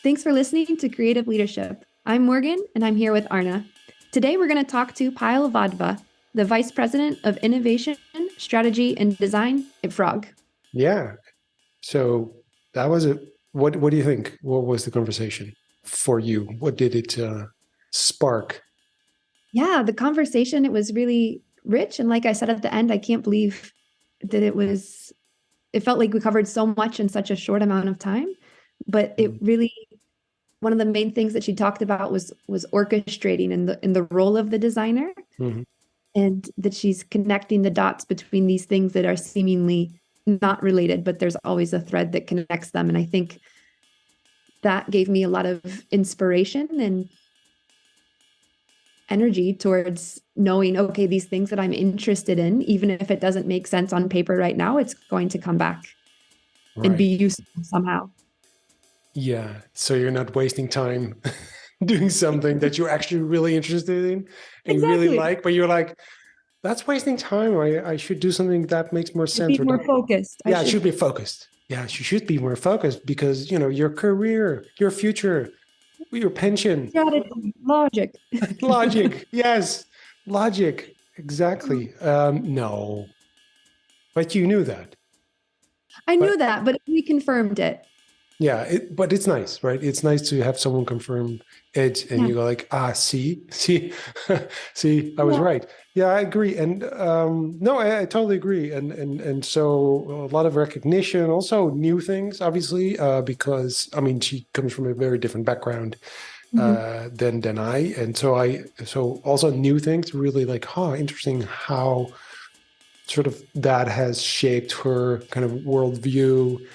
Thanks for listening to Creative Leadership. I'm Morgan, and I'm here with Arna. Today, we're going to talk to Payal Wadhwa, the Vice President of Innovation, Strategy, and Design at Frog. Yeah. So that was it. What do you think? What was the conversation for you? What did it spark? Yeah, the conversation, it was really rich. And like I said at the end, I can't believe that it felt like we covered so much in such a short amount of time. But it really, one of the main things that she talked about was orchestrating in the role of the designer, Mm-hmm. and that she's connecting the dots between these things that are seemingly not related, but there's always a thread that connects them. And I think that gave me a lot of inspiration and energy towards knowing, okay, these things that I'm interested in, even if it doesn't make sense on paper right now, it's going to come back and be useful somehow. Yeah. So you're not wasting time doing something that you're actually really interested in and really like, but you're like, that's wasting time. I should do something that makes more sense. Be more focused. Yeah, it should be focused. Yeah, you should be more focused because, your career, your future, your pension. Strategy, logic. Logic. Yes. Logic. Exactly. No. But you knew that. I knew that, but we confirmed it. Yeah, but it's nice, right? It's nice to have someone confirm it, and you go like, see, see, I was right. Yeah, I agree, and no, I totally agree, and so a lot of recognition, also new things, obviously, because I mean, she comes from a very different background than I, and so also new things, really like, interesting how sort of that has shaped her kind of worldview.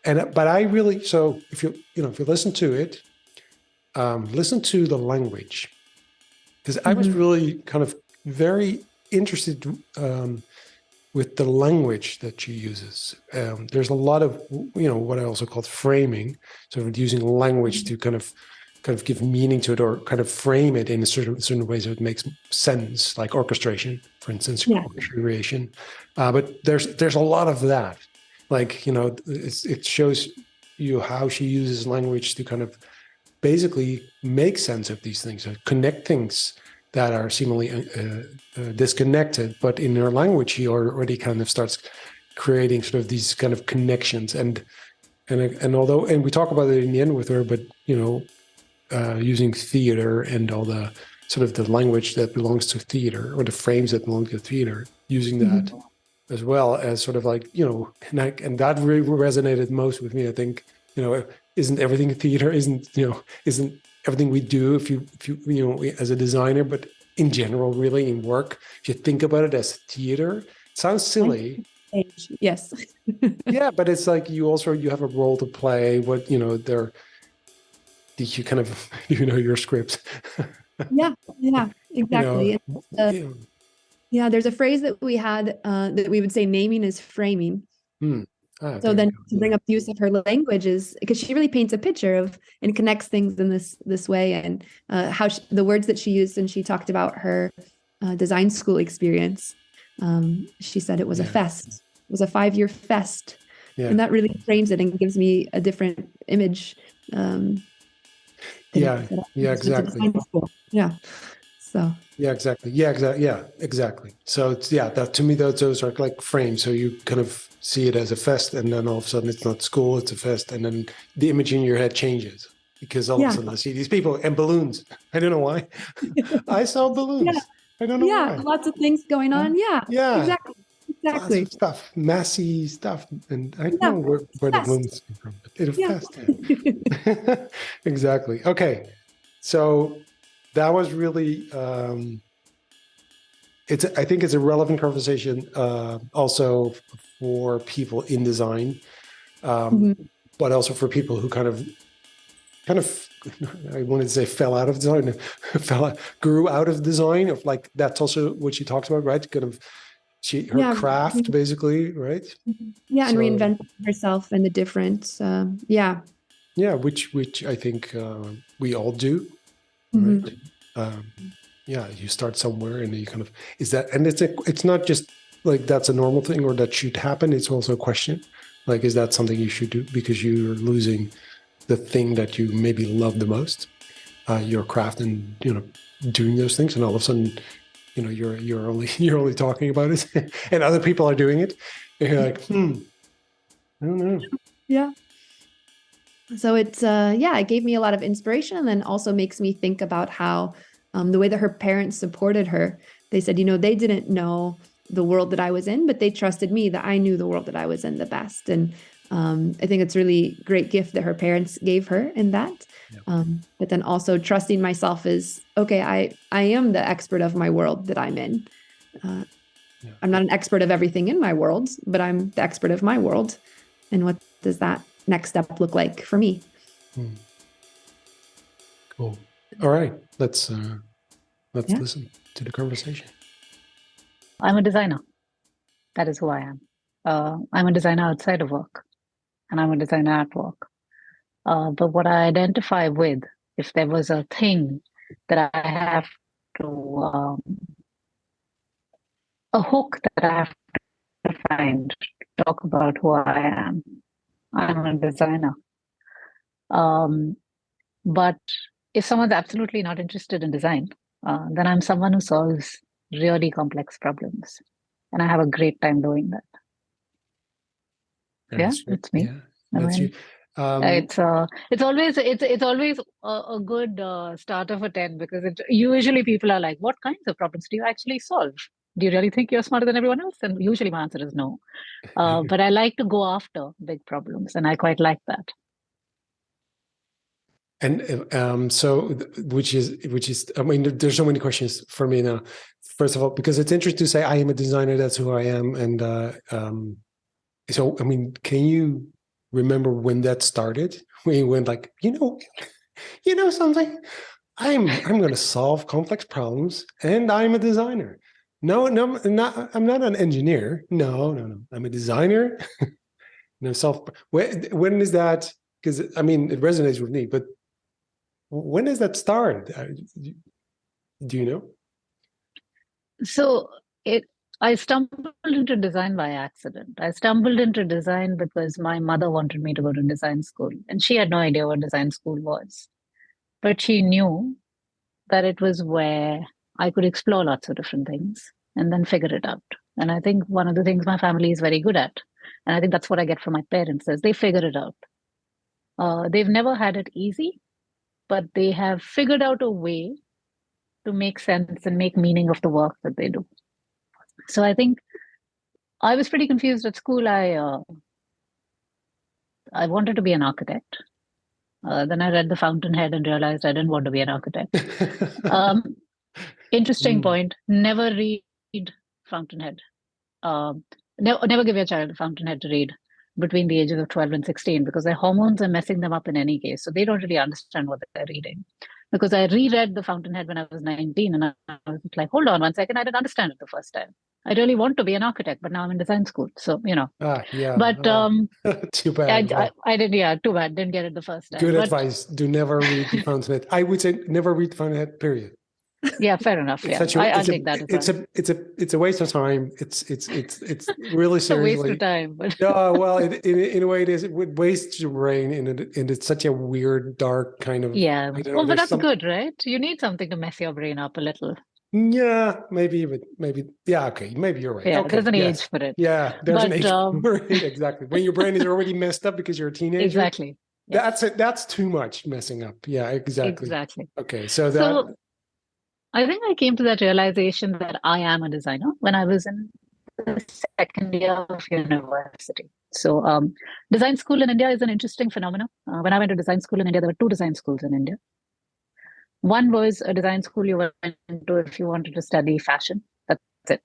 But I really, so if you listen to it, listen to the language, because I was really kind of very interested with the language that she uses. There's a lot of what I also call framing, sort of using language to kind of give meaning to it or kind of frame it in a certain way so it makes sense, like orchestration, for instance, creation. But there's a lot of that. Like, it shows you how she uses language to kind of basically make sense of these things, connect things that are seemingly disconnected. But in her language, she already kind of starts creating sort of these kind of connections. And we talk about it in the end with her, but, using theater and all the sort of the language that belongs to theater or the frames that belong to theater, using that. As well as sort of like, and that really resonated most with me. I think, isn't everything theater? Isn't everything we do if you as a designer, but in general, really in work, if you think about it as theater, it sounds silly. Yes. Yeah, but it's like you have a role to play. What did you kind of your script? Yeah, exactly. Yeah, there's a phrase that we had that we would say naming is framing. So then to bring up the use of her language is because she really paints a picture of and connects things in this way, and how the words that she used, and she talked about her design school experience. She said it was a fest. It was a 5-year fest. Yeah. And that really frames it and gives me a different image. Exactly. Yeah. So. Yeah, exactly. Yeah, exactly. So it's that to me those are like frames. So you kind of see it as a fest, and then all of a sudden it's not school, it's a fest, and then the image in your head changes because all of a sudden I see these people and balloons. I don't know why. I saw balloons. Yeah. I don't know why. Lots of things going on. Yeah. Exactly. Lots of stuff, messy stuff, and I don't know where the balloons come from. But it's a fest. Exactly. Okay, so. That was really, I think it's a relevant conversation also for people in design, but also for people who kind of, I wanted to say fell out of design, grew out of design. Of like that's also what she talks about, right? Kind of her craft, basically, right? Yeah, and reinventing herself and the difference. Yeah, which I think we all do. Right. You start somewhere and you kind of it's not just like that's a normal thing or that should happen. It's also a question like, is that something you should do because you're losing the thing that you maybe love the most, your craft, and doing those things, and all of a sudden, you're only talking about it, and other people are doing it, and you're like, I don't know. Yeah. So it's it gave me a lot of inspiration, and then also makes me think about how the way that her parents supported her. They said, they didn't know the world that I was in, but they trusted me that I knew the world that I was in the best. And I think it's really great gift that her parents gave her in that. Yeah. But then also trusting myself is, okay, I am the expert of my world that I'm in. I'm not an expert of everything in my world, but I'm the expert of my world. And what does that next step look like for me? Cool. All right, let's listen to the conversation. I'm a designer. That is who I am. I'm a designer outside of work, and I'm a designer at work. But what I identify with, if there was a thing that I have to, a hook that I have to find to talk about who I am, I'm a designer. But if someone's absolutely not interested in design, then I'm someone who solves really complex problems, and I have a great time doing that. It's me. Yeah, that's you. It's always a good starter for 10, because usually people are like, what kinds of problems do you actually solve? Do you really think you're smarter than everyone else? And usually my answer is no. But I like to go after big problems, and I quite like that. And so, which is, I mean, there's so many questions for me now. First of all, because it's interesting to say I am a designer, that's who I am. And so, I mean, can you remember when that started? When you went like, something, I'm going to solve complex problems, and I'm a designer. No, I'm not an engineer. No. I'm a designer. When is that? Because I mean, it resonates with me, but when does that start? Do you know? So I stumbled into design by accident. I stumbled into design because my mother wanted me to go to design school, and she had no idea what design school was. But she knew that it was where I could explore lots of different things and then figure it out. And I think one of the things my family is very good at, and I think that's what I get from my parents, is they figure it out. They've never had it easy, but they have figured out a way to make sense and make meaning of the work that they do. So I think I was pretty confused at school. I wanted to be an architect. Then I read The Fountainhead and realized I didn't want to be an architect. Interesting point. Never read Fountainhead. Never give your child a Fountainhead to read between the ages of 12 and 16, because their hormones are messing them up in any case. So they don't really understand what they're reading. Because I reread The Fountainhead when I was 19, and I was like, hold on one second, I didn't understand it the first time. I really want to be an architect, but now I'm in design school. So, yeah. But too bad. I didn't, too bad. Didn't get it the first time. Good advice. Do never read The Fountainhead. I would say never read The Fountainhead, period. Yeah, fair enough. I'll take that as well. It's a waste of time. It's really seriously a waste of time. But well, in a way, it is. It would waste your brain, and it's such a weird, dark kind of. Yeah. Well, but that's good, right? You need something to mess your brain up a little. Yeah, maybe. Yeah, okay. Maybe you're right. Yeah, okay, there's an age for it. Yeah, there's an age for it. Exactly. When your brain is already messed up because you're a teenager. Exactly. Yes. That's it. That's too much messing up. Yeah, exactly. Okay, so I think I came to that realization that I am a designer when I was in the second year of university. So design school in India is an interesting phenomenon. When I went to design school in India, there were 2 design schools in India. One was a design school you went to if you wanted to study fashion. That's it.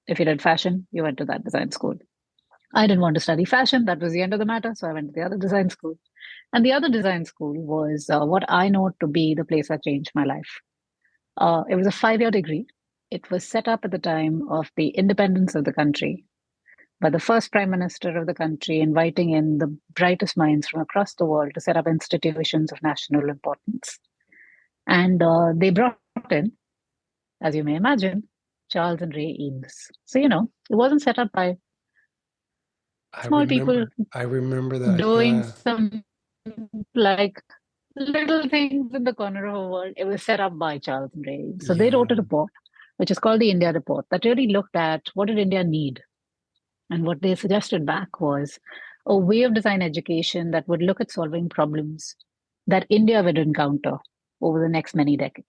If you did fashion, you went to that design school. I didn't want to study fashion. That was the end of the matter. So I went to the other design school. And the other design school was what I know to be the place that changed my life. It was a 5-year degree. It was set up at the time of the independence of the country by the first prime minister of the country, inviting in the brightest minds from across the world to set up institutions of national importance. And they brought in, as you may imagine, Charles and Ray Eames. So, it wasn't set up by small people. I remember that. Doing some like little things in the corner of the world. It was set up by Charles and Ray. So they wrote a report, which is called the India Report, that really looked at what did India need. And what they suggested back was a way of design education that would look at solving problems that India would encounter over the next many decades.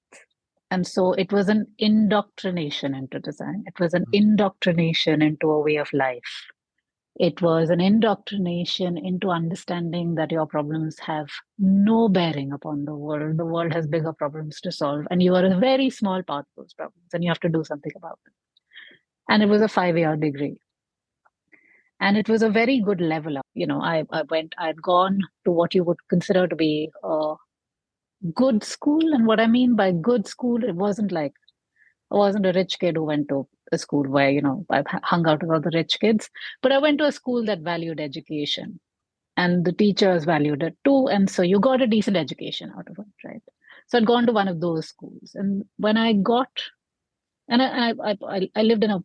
And so it was an indoctrination into design. It was an indoctrination into a way of life. It was an indoctrination into understanding that your problems have no bearing upon the world. The world has bigger problems to solve, and you are a very small part of those problems, and you have to do something about them. And it was a 5-year degree. And it was a very good level up. I'd gone to what you would consider to be a good school. And what I mean by good school, it wasn't like I wasn't a rich kid who went to a school where, I hung out with all the rich kids, but I went to a school that valued education and the teachers valued it too. And so you got a decent education out of it, right? So I'd gone to one of those schools. And when I got, and I lived in a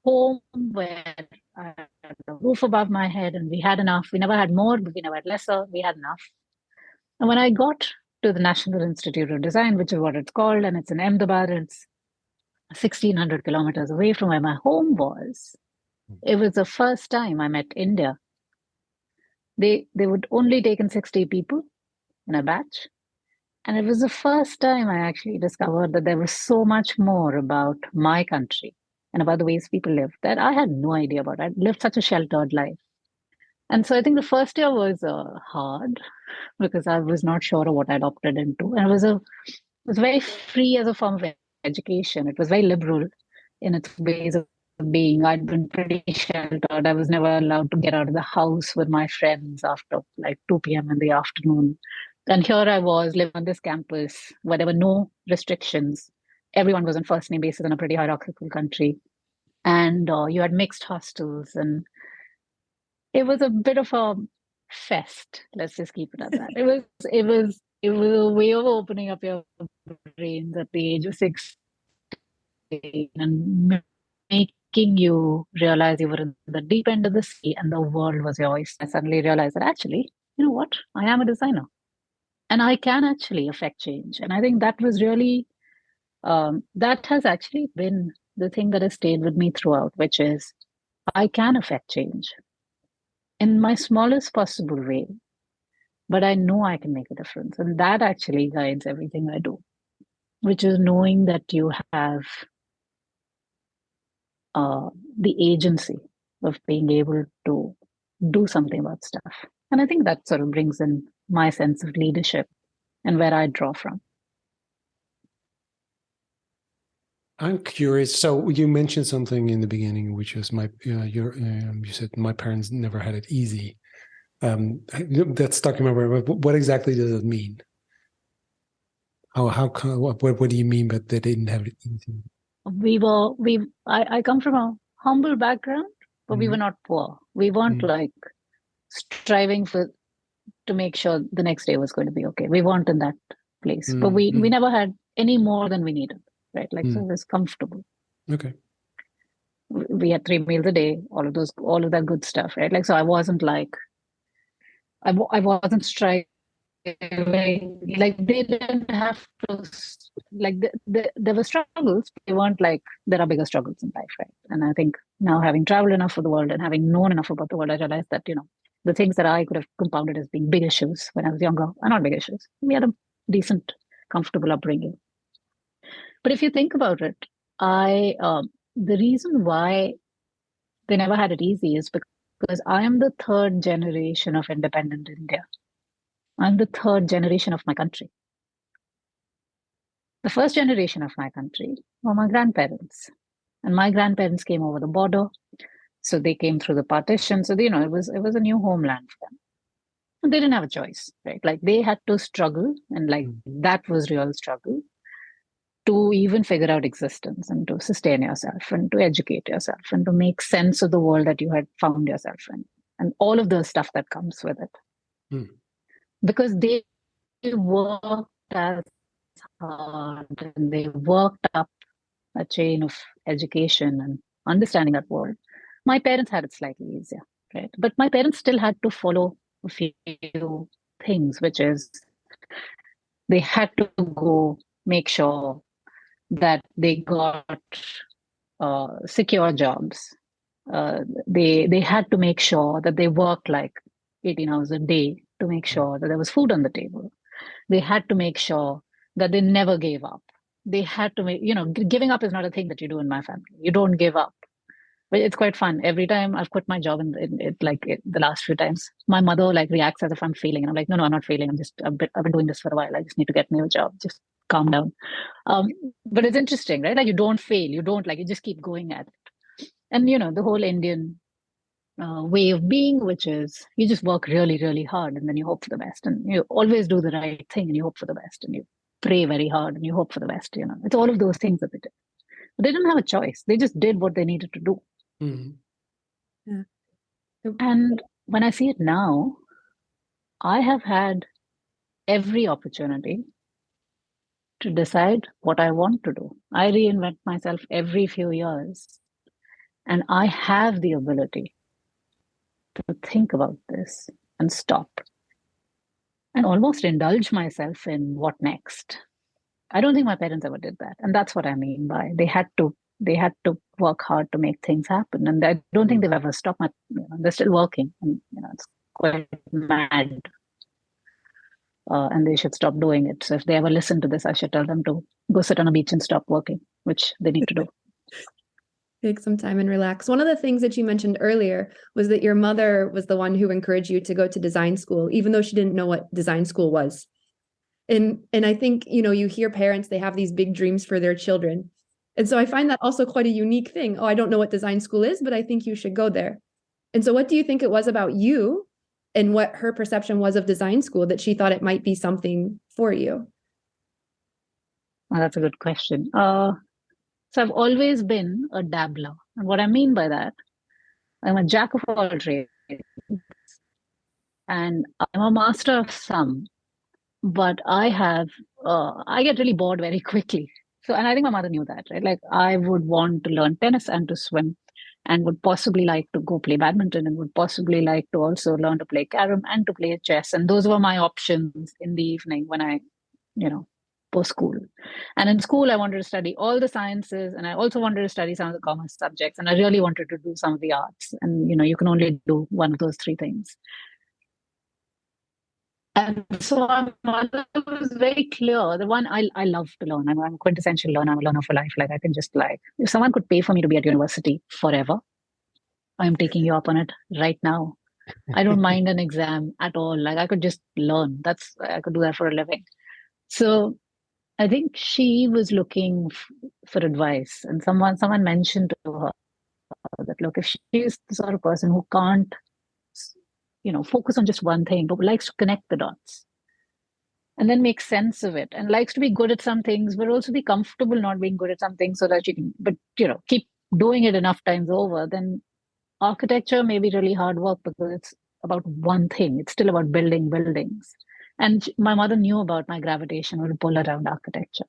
home where I had a roof above my head and we had enough. We never had more, but we never had lesser. We had enough. And when I got to the National Institute of Design, which is what it's called, and it's in Ahmedabad, it's 1,600 kilometers away from where my home was. It was the first time I met India. They would only take in 60 people in a batch. And it was the first time I actually discovered that there was so much more about my country and about the ways people live that I had no idea about. I lived such a sheltered life. And so I think the first year was hard because I was not sure of what I'd opted into. And it was very free as a form of education. It was very liberal in its ways of being. I'd been pretty sheltered. I was never allowed to get out of the house with my friends after like 2 p.m. in the afternoon. And here I was living on this campus where there were no restrictions. Everyone was on first name basis in a pretty hierarchical country. And you had mixed hostels. And it was a bit of a fest. Let's just keep it at that. It was a way of opening up your brains at the age of 16 and making you realize you were in the deep end of the sea and the world was your oyster. I suddenly realized that actually, you know what? I am a designer and I can actually affect change. And I think that was really, that has actually been the thing that has stayed with me throughout, which is I can affect change in my smallest possible way, but I know I can make a difference. And that actually guides everything I do, which is knowing that you have the agency of being able to do something about stuff. And I think that sort of brings in my sense of leadership and where I draw from. I'm curious. So you mentioned something in the beginning, which was you said my parents never had it easy. That stuck in my brain. What exactly does it mean? What do you mean by they didn't have it easy? I come from a humble background, but we were not poor. We weren't like striving to make sure the next day was going to be okay. We weren't in that place, but we never had any more than we needed, right? Like, so it was comfortable. Okay. We had 3 meals a day, all of that good stuff, right? Like, so I wasn't like, I wasn't striving. Like they didn't have to, like there were struggles. They weren't like there are bigger struggles in life, right? And I think now, having traveled enough for the world and having known enough about the world, I realized that the things that I could have compounded as being big issues when I was younger are not big issues. We had a decent, comfortable upbringing. But if you think about it, the reason why they never had it easy is because I am the third generation of independent India. I'm the third generation of my country. The first generation of my country were my grandparents. And my grandparents came over the border. So they came through the partition. So, it was a new homeland for them. And they didn't have a choice, right? Like they had to struggle. And like that was real struggle to even figure out existence and to sustain yourself and to educate yourself and to make sense of the world that you had found yourself in. And all of the stuff that comes with it. Because they worked as hard and they worked up a chain of education and understanding that world. My parents had it slightly easier, right? But my parents still had to follow a few things, which is they had to go make sure that they got secure jobs. They had to make sure that they worked like 18 hours a day to make sure that there was food on the table. They had to make sure that they never gave up. They had to make, giving up is not a thing that you do in my family. You don't give up. But it's quite fun. Every time I've quit my job, the last few times, my mother like reacts as if I'm failing, and I'm like, no, I'm not failing. I've been doing this for a while. I just need to get a new job. Just calm down. But it's interesting, right? Like you don't fail. You don't you just keep going at it. And the whole Indian way of being, which is you just work really, really hard, and then you hope for the best, and you always do the right thing, and you hope for the best, and you pray very hard, and you hope for the best. It's all of those things that they did. But they didn't have a choice. They just did what they needed to do. Mm-hmm. Yeah. And when I see it now, I have had every opportunity to decide what I want to do. I reinvent myself every few years, and I have the ability to think about this and stop and almost indulge myself in what next. I don't think my parents ever did that. And that's what I mean by they had to work hard to make things happen. And I don't think they've ever stopped. They're still working. And, it's quite mad. And they should stop doing it. So if they ever listen to this, I should tell them to go sit on a beach and stop working, which they need to do. Take some time and relax. One of the things that you mentioned earlier was that your mother was the one who encouraged you to go to design school, even though she didn't know what design school was. And I think, you hear parents, they have these big dreams for their children. And so I find that also quite a unique thing. Oh, I don't know what design school is, but I think you should go there. And so what do you think it was about you and what her perception was of design school that she thought it might be something for you? Well, that's a good question. So I've always been a dabbler. And what I mean by that, I'm a jack of all trades and I'm a master of some, but I get really bored very quickly. So, and I think my mother knew that, right? Like I would want to learn tennis and to swim and would possibly like to go play badminton and would possibly like to also learn to play carom and to play chess. And those were my options in the evening when I, post school. And in school, I wanted to study all the sciences and I also wanted to study some of the commerce subjects. And I really wanted to do some of the arts. And, you can only do one of those three things. And so my mother was very clear. The one I love to learn. I'm a quintessential learner. I'm a learner for life. Like I can just if someone could pay for me to be at university forever, I'm taking you up on it right now. I don't mind an exam at all. Like I could just learn. I could do that for a living. So I think she was looking for advice, and someone mentioned to her that look, if she's the sort of person who can't, focus on just one thing, but likes to connect the dots and then make sense of it, and likes to be good at some things, but also be comfortable not being good at some things, so that she can, keep doing it enough times over, then architecture may be really hard work because it's about one thing. It's still about building buildings. And my mother knew about my gravitation or pull around architecture.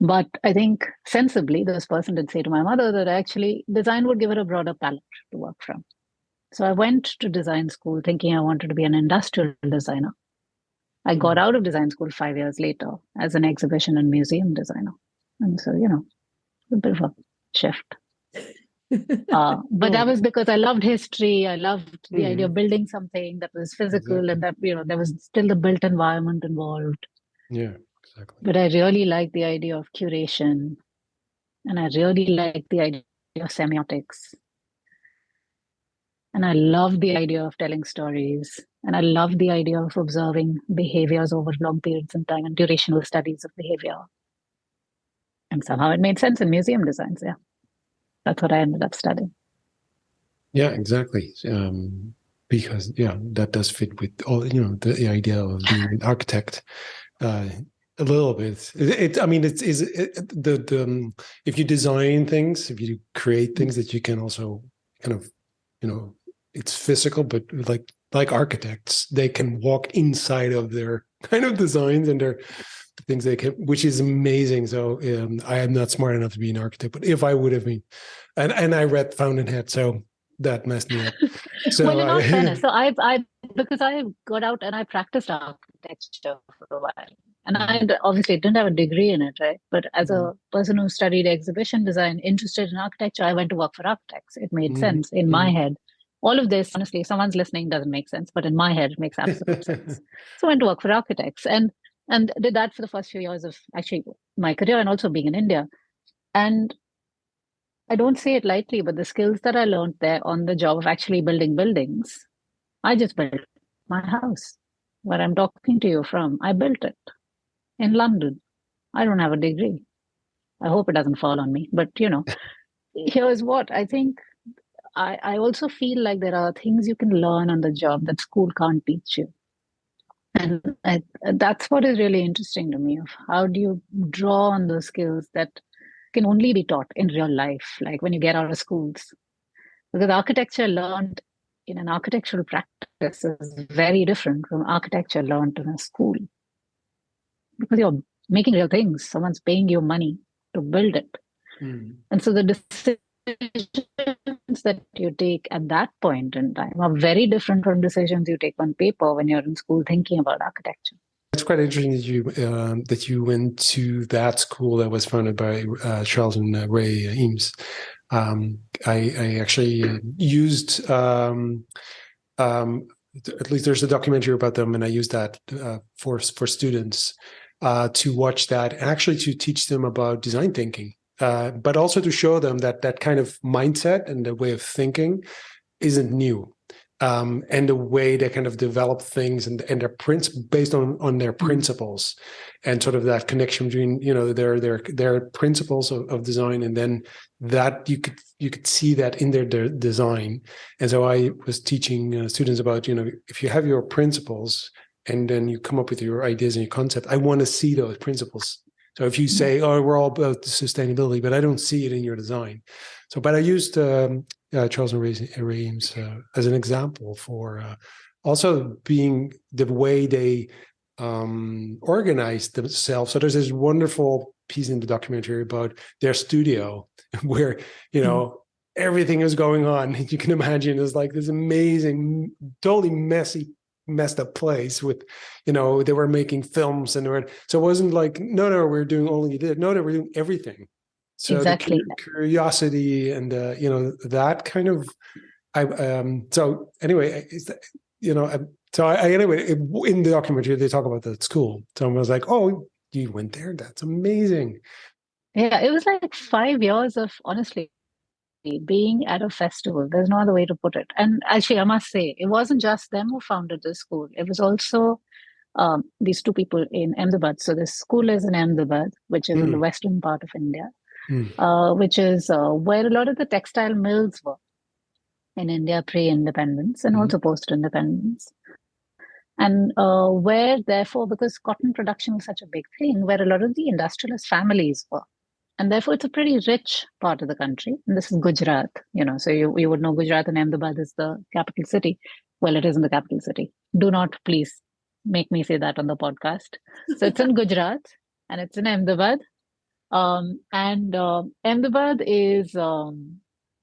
But I think sensibly, this person did say to my mother that actually design would give her a broader palette to work from. So I went to design school thinking I wanted to be an industrial designer. I got out of design school 5 years later as an exhibition and museum designer. And so, a bit of a shift. But that was because I loved history. I loved the idea of building something that was physical and that, there was still the built environment involved. Yeah, exactly. But I really liked the idea of curation and I really liked the idea of semiotics. And I loved the idea of telling stories. And I loved the idea of observing behaviors over long periods of time and durational studies of behavior. And somehow it made sense in museum designs, yeah. That's what I ended up studying. Yeah, exactly. Because that does fit with all the idea of being an architect a little bit. If you design things, if you create things, that you can also kind of it's physical, but like architects, they can walk inside of their kind of designs and their things they can, which is amazing. So I am not smart enough to be an architect, but if I would have been, and I read Fountainhead, so that messed me up. So well, in all fairness, so I've because I got out and I practiced architecture for a while. And I obviously didn't have a degree in it, right? But as a person who studied exhibition design, interested in architecture, I went to work for architects. It made sense in my head. All of this, honestly, if someone's listening, doesn't make sense, but in my head, it makes absolute sense. So I went to work for architects and did that for the first few years of actually my career and also being in India. And I don't say it lightly, but the skills that I learned there on the job of actually building buildings, I just built my house where I'm talking to you from. I built it in London. I don't have a degree. I hope it doesn't fall on me. But, here's what I think. I also feel like there are things you can learn on the job that school can't teach you. And that's what is really interesting to me of how do you draw on those skills that can only be taught in real life, like when you get out of schools. Because architecture learned in an architectural practice is very different from architecture learned in a school. Because you're making real things. Someone's paying you money to build it. And so the decisions that you take at that point in time are very different from decisions you take on paper when you're in school thinking about architecture. It's quite interesting that you went to that school that was founded by Charles and Ray Eames. I actually used at least there's a documentary about them, and I used that for students to watch that, actually to teach them about design thinking, but also to show them that kind of mindset and the way of thinking isn't new. And the way they kind of develop things and their based on their principles, and sort of that connection between their principles of design, and then that you could see that in their design. And so I was teaching students about if you have your principles and then you come up with your ideas and your concept, I want to see those principles. So if you say, "Oh, we're all about sustainability," but I don't see it in your design. So, but I used Charles and Ray Eames as an example for also being the way they organized themselves. So there's this wonderful piece in the documentary about their studio where, everything is going on. You can imagine it's like this amazing, totally messed up place with, they were making films so it wasn't like, no, we're doing only this. No, they were doing everything. So exactly. The curiosity and that kind of, so anyway, anyway, in the documentary they talk about that school. Someone was like, "Oh, you went there? That's amazing." Yeah, it was like 5 years of honestly being at a festival. There's no other way to put it. And actually, I must say, it wasn't just them who founded the school. It was also these two people in Ahmedabad. So this school is in Ahmedabad, which is in the western part of India. Which is where a lot of the textile mills were in India pre-independence and also post-independence. And where, therefore, because cotton production was such a big thing, where a lot of the industrialist families were. And therefore, it's a pretty rich part of the country. And this is Gujarat, so you would know Gujarat, and Ahmedabad is the capital city. Well, it isn't the capital city. Do not please make me say that on the podcast. So it's in Gujarat and it's in Ahmedabad. Ahmedabad is,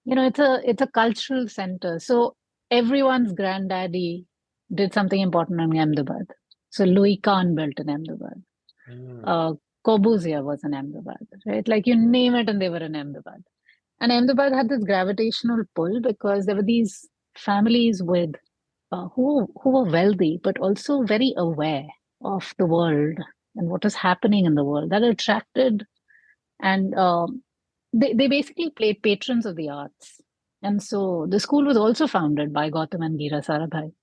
it's a cultural center. So everyone's granddaddy did something important in Ahmedabad. So Louis Kahn built in Ahmedabad. Corbusier was in Ahmedabad, right? Like you name it, and they were in Ahmedabad. And Ahmedabad had this gravitational pull because there were these families with who were wealthy, but also very aware of the world and what is happening in the world, that attracted. And they basically played patrons of the arts. And so the school was also founded by Gautam and Geera Sarabhai.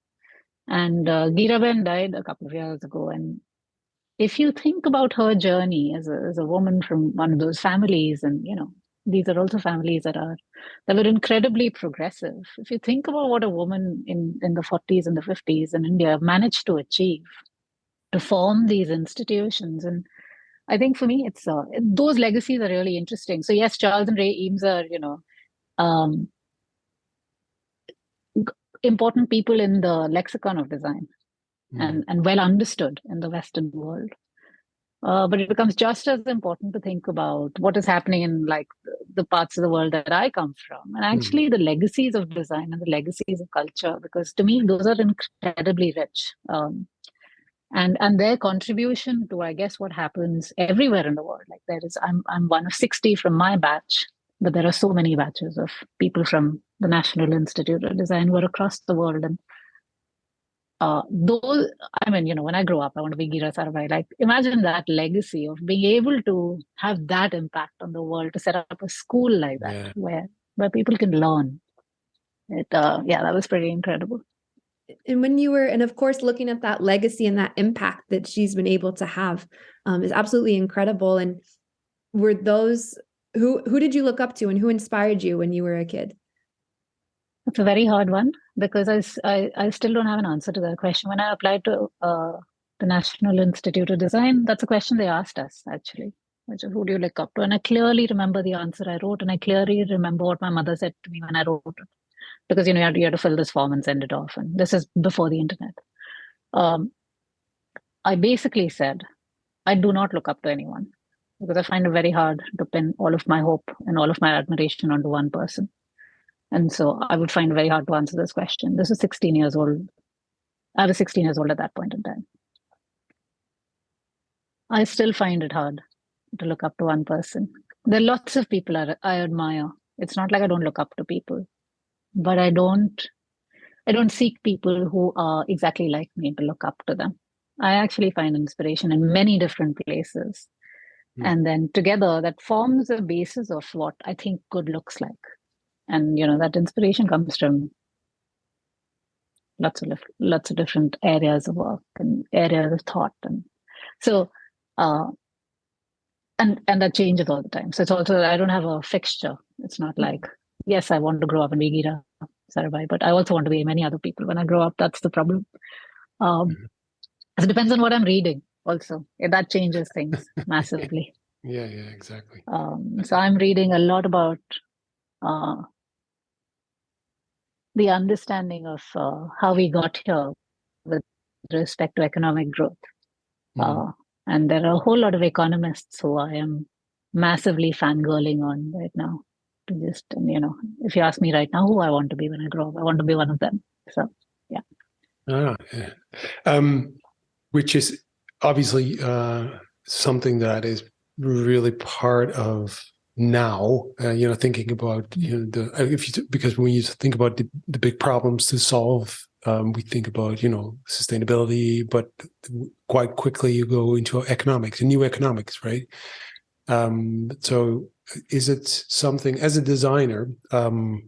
And Geeraben died a couple of years ago. And if you think about her journey as a woman from one of those families, and these are also families that were incredibly progressive. If you think about what a woman in the 40s and the 50s in India managed to achieve, to form these institutions, and I think for me, it's those legacies are really interesting. So yes, Charles and Ray Eames are, important people in the lexicon of design and well understood in the Western world. But it becomes just as important to think about what is happening in like the parts of the world that I come from, and actually the legacies of design and the legacies of culture, because to me those are incredibly rich. And their contribution to, I guess, what happens everywhere in the world. Like I'm one of 60 from my batch, but there are so many batches of people from the National Institute of Design who are across the world. And those, I mean, when I grow up, I want to be Gira Sarabhai. Like, imagine that legacy of being able to have that impact on the world, to set up a school like that, where people can learn. That was pretty incredible. And when you were, and of course, looking at that legacy and that impact that she's been able to have is absolutely incredible. And were those, who did you look up to and who inspired you when you were a kid? It's a very hard one, because I still don't have an answer to that question. When I applied to the National Institute of Design, that's a question they asked us, actually, which is, who do you look up to? And I clearly remember the answer I wrote, and I clearly remember what my mother said to me when I wrote it. Because, you had to fill this form and send it off. And this is before the internet. I basically said, I do not look up to anyone, because I find it very hard to pin all of my hope and all of my admiration onto one person. And so I would find it very hard to answer this question. This is 16 years old. I was 16 years old at that point in time. I still find it hard to look up to one person. There are lots of people I admire. It's not like I don't look up to people. But I don't seek people who are exactly like me to look up to them. I actually find inspiration in many different places. And then together that forms a basis of what I think good looks like. And, that inspiration comes from lots of different areas of work and areas of thought. And so, and that changes all the time. So it's also, I don't have a fixture. It's not like, yes, I want to grow up and be Gira Sarabhai, but I also want to be many other people when I grow up. That's the problem. It depends on what I'm reading also. That changes things massively. Yeah, exactly. So I'm reading a lot about the understanding of how we got here with respect to economic growth. And there are a whole lot of economists who I am massively fangirling on right now. To just, if you ask me right now who I want to be when I grow up, I want to be one of them. So, yeah. Which is obviously something that is really part of now, thinking about, because when you think about the big problems to solve, we think about, sustainability, but quite quickly you go into economics and new economics, right? So is it something, as a designer, I've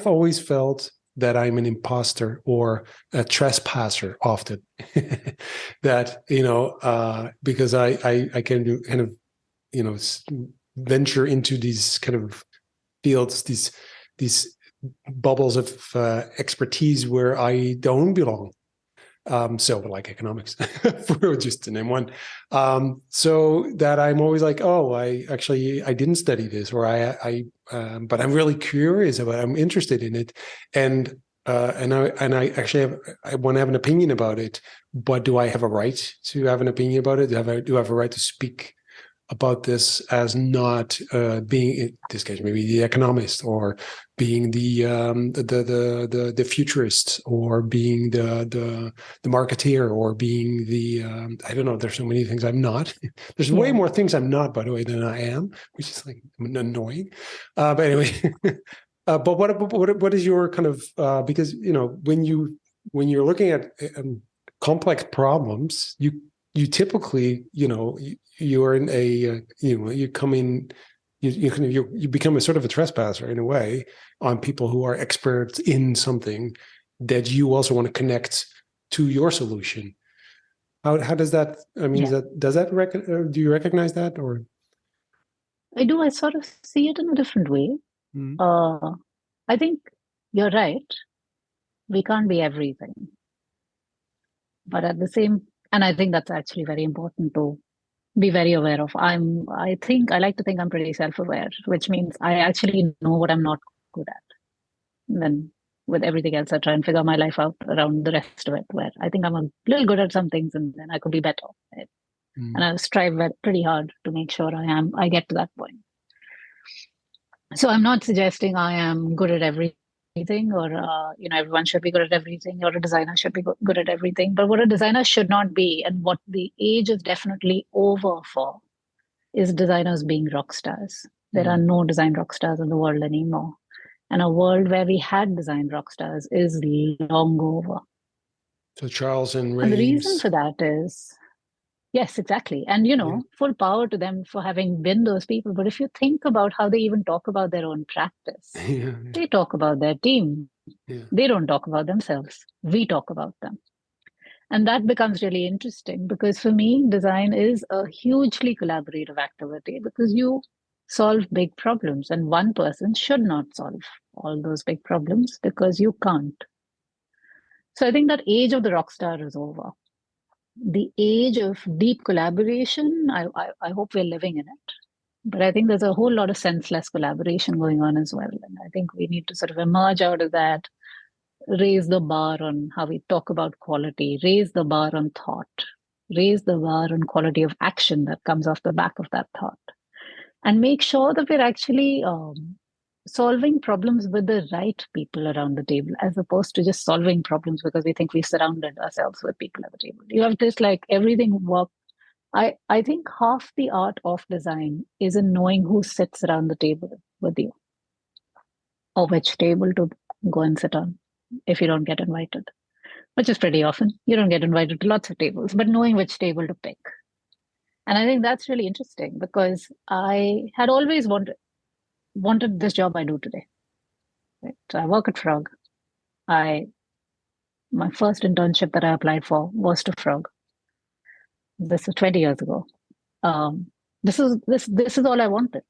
always felt that I'm an imposter or a trespasser often. That, because I can do kind of, venture into these kind of fields, these bubbles of expertise where I don't belong. So like economics, for just to name one. So that I'm always like, oh, I didn't study this, or but I'm really curious about it. I'm interested in it. And I actually I want to have an opinion about it, but do I have a right to have an opinion about it? Do I have a right to speak about this as not being, in this case, maybe the economist, or being the futurist, or being the marketeer, or being the I don't know. There's so many things I'm not. There's way more things I'm not, by the way, than I am, which is like annoying. But anyway, but what is your kind of because when you're looking at complex problems, you typically you're in a you come in, you become a sort of a trespasser in a way on people who are experts in something that you also want to connect to your solution. How does that, I mean, do you recognize that? Or I do. I sort of see it in a different way. I think you're right. We can't be everything, but at the same, and I think that's actually very important to be very aware of. I like to think I'm pretty self-aware, which means I actually know what I'm not good at. And then with everything else, I try and figure my life out around the rest of it, where I think I'm a little good at some things and then I could be better. Right? And I strive pretty hard to make sure I get to that point. So I'm not suggesting I am good at everything, or everyone should be good at everything, or a designer should be good at everything. But what a designer should not be, and what the age is definitely over for, is designers being rock stars. There are no design rock stars in the world anymore. And a world where we had design rock stars is long over. So Charles and Ray. And the reason for that is, yes, exactly. And, full power to them for having been those people. But if you think about how they even talk about their own practice, they talk about their team. They don't talk about themselves. We talk about them. And that becomes really interesting, because for me, design is a hugely collaborative activity, because you solve big problems, and one person should not solve all those big problems because you can't. So I think that age of the rock star is over. The age of deep collaboration, I hope we're living in it. But I think there's a whole lot of senseless collaboration going on as well. And I think we need to sort of emerge out of that, raise the bar on how we talk about quality, raise the bar on thought, raise the bar on quality of action that comes off the back of that thought, and make sure that we're actually solving problems with the right people around the table, as opposed to just solving problems because we think we surrounded ourselves with people at the table. You have this everything work. I think half the art of design is in knowing who sits around the table with you, or which table to go and sit on if you don't get invited, which is pretty often. You don't get invited to lots of tables, but knowing which table to pick. And I think that's really interesting, because I had always wanted this job I do today. Right? So I work at Frog. My first internship that I applied for was to Frog. This was 20 years ago. This is all I wanted.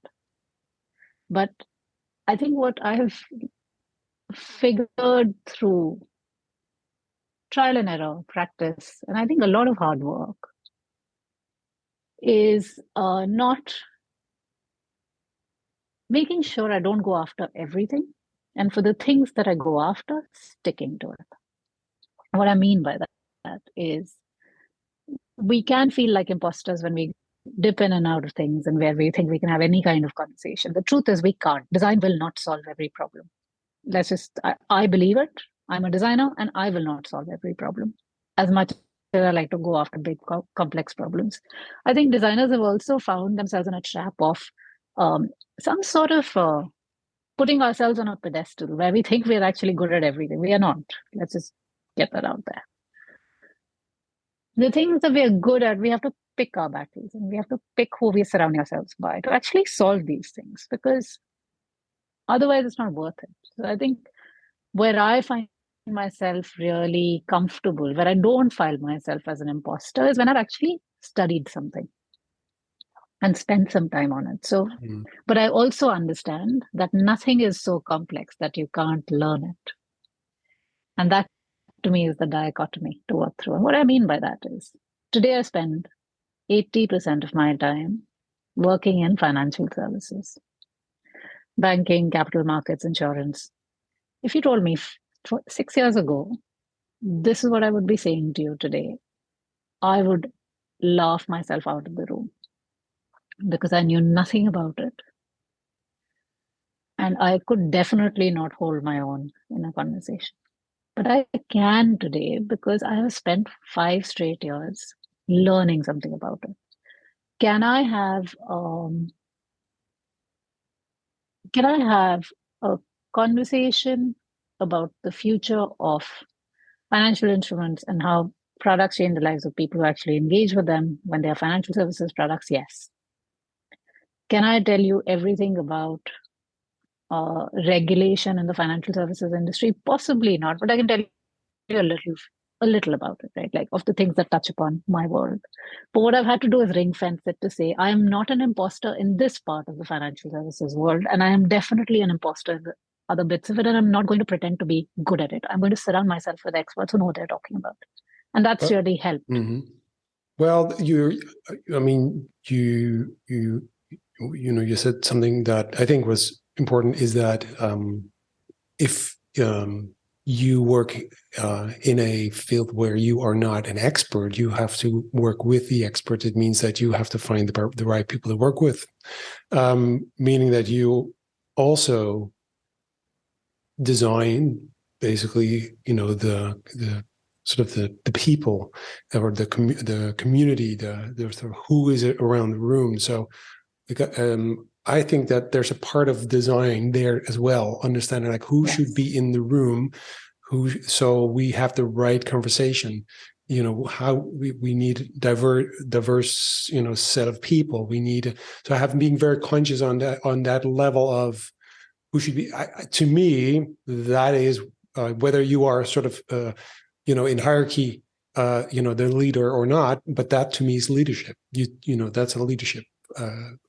But I think what I have figured through trial and error, practice, and I think a lot of hard work, is not making sure I don't go after everything, and for the things that I go after, sticking to it. And what I mean by that is, we can feel like imposters when we dip in and out of things and where we think we can have any kind of conversation. The truth is, we can't. Design will not solve every problem. I believe it. I'm a designer, and I will not solve every problem, as much as I like to go after big, complex problems. I think designers have also found themselves in a trap of some sort of putting ourselves on a pedestal where we think we're actually good at everything. We are not. Let's just get that out there. The things that we are good at, we have to pick our battles, and we have to pick who we surround ourselves by to actually solve these things, because otherwise it's not worth it. So I think where I find myself really comfortable, where I don't file myself as an imposter, is when I've actually studied something and spent some time on it. So, but I also understand that nothing is so complex that you can't learn it. And that, to me, is the dichotomy to work through. And what I mean by that is, today I spend 80% of my time working in financial services, banking, capital markets, insurance. If you told me 6 years ago, this is what I would be saying to you today, I would laugh myself out of the room, because I knew nothing about it. And I could definitely not hold my own in a conversation. But I can today, because I have spent 5 straight years learning something about it. Can I have a conversation about the future of financial instruments and how products change the lives of people who actually engage with them when they are financial services products? Yes. Can I tell you everything about regulation in the financial services industry? Possibly not, but I can tell you a little about it, right? Like, of the things that touch upon my world. But what I've had to do is ring fence it to say, I am not an imposter in this part of the financial services world, and I am definitely an imposter in the other bits of it, and I'm not going to pretend to be good at it. I'm going to surround myself with experts who know what they're talking about. And that's really helped. Well, you said something that I think was important, is that if you work in a field where you are not an expert. You have to work with the experts. It means that you have to find the right people to work with, meaning that you also design basically, the sort of the people or the community, the sort of who is it around the room. So I think that there's a part of design there as well, understanding like who should be in the room, so we have the right conversation. How we need diverse, set of people. We need to have being very conscious on that level of who should be. To me, that is whether you are sort of in hierarchy, the leader or not. But that to me is leadership. That's a leadership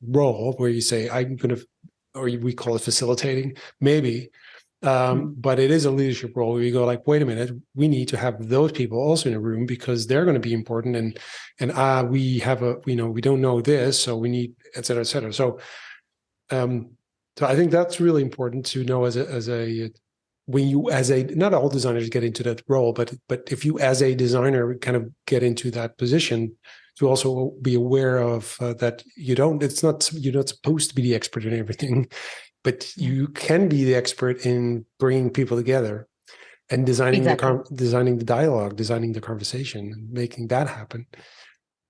role where you say, I'm going to, or we call it facilitating, maybe. But it is a leadership role where you go like, wait a minute, we need to have those people also in a room because they're going to be important. And we have we don't know this, so we need, et cetera, et cetera. So I think that's really important to know not all designers get into that role, but if you as a designer kind of get into that position, to also be aware of that you're not supposed to be the expert in everything, but you can be the expert in bringing people together and designing designing the dialogue, designing the conversation, making that happen.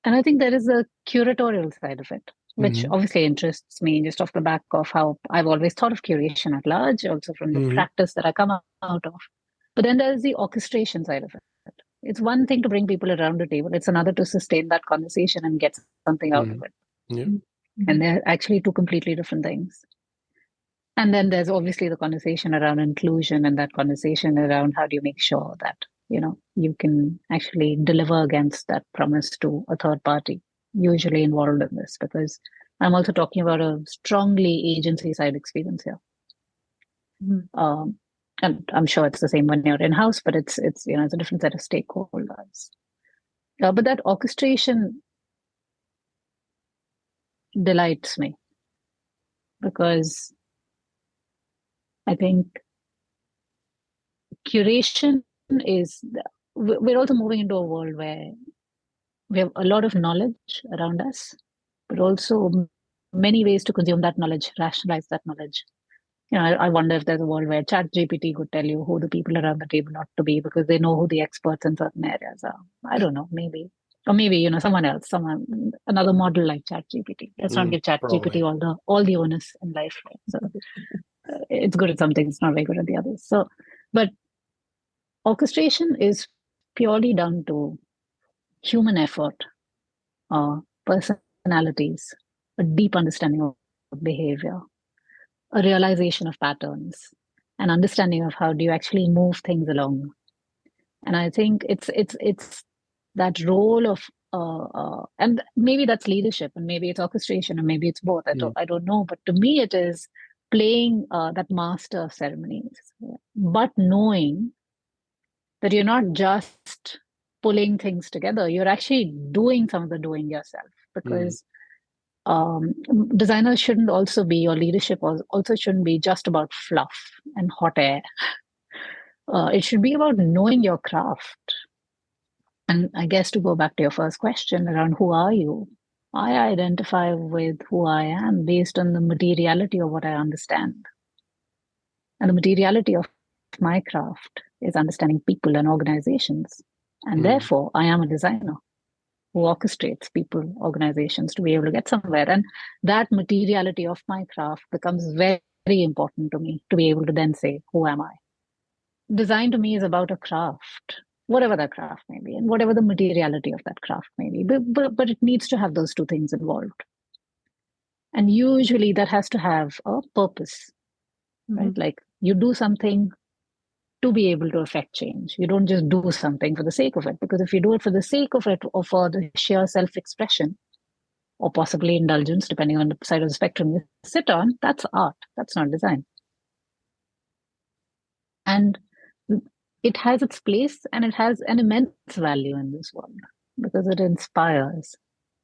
And I think there is a curatorial side of it, which obviously interests me just off the back of how I've always thought of curation at large, also from the practice that I come out of. But then there's the orchestration side of it. It's one thing to bring people around the table. It's another to sustain that conversation and get something out of it. Yeah. And they're actually two completely different things. And then there's obviously the conversation around inclusion and that conversation around how do you make sure that, you can actually deliver against that promise to a third party, usually involved in this, because I'm also talking about a strongly agency side experience here. And I'm sure it's the same when you're in-house, but it's a different set of stakeholders. But that orchestration delights me because I think curation we're also moving into a world where we have a lot of knowledge around us, but also many ways to consume that knowledge, rationalize that knowledge. I wonder if there's a world where ChatGPT could tell you who the people around the table ought to be because they know who the experts in certain areas are. I don't know, maybe. Or maybe, someone else, another model like ChatGPT. Let's not give ChatGPT all the onus in life. Right? So it's good at some things, it's not very good at the others. So, but orchestration is purely down to human effort, personalities, a deep understanding of behavior, a realization of patterns, an understanding of how do you actually move things along. And I think it's that role of and maybe that's leadership, and maybe it's orchestration, and maybe it's both. I don't know, but to me it is playing that master of ceremonies, but knowing that you're not just pulling things together, you're actually doing some of the doing yourself, because designers shouldn't also be, or leadership also shouldn't be just about fluff and hot air. It should be about knowing your craft. And I guess to go back to your first question around who are you, I identify with who I am based on the materiality of what I understand. And the materiality of my craft is understanding people and organizations. And therefore, I am a designer who orchestrates people, organizations to be able to get somewhere. And that materiality of my craft becomes very, very important to me to be able to then say, who am I? Design to me is about a craft, whatever that craft may be, and whatever the materiality of that craft may be. But it needs to have those two things involved. And usually that has to have a purpose, right? Like you do something to be able to affect change. You don't just do something for the sake of it, because if you do it for the sake of it or for the sheer self-expression or possibly indulgence, depending on the side of the spectrum you sit on, that's art. That's not design. And it has its place and it has an immense value in this world because it inspires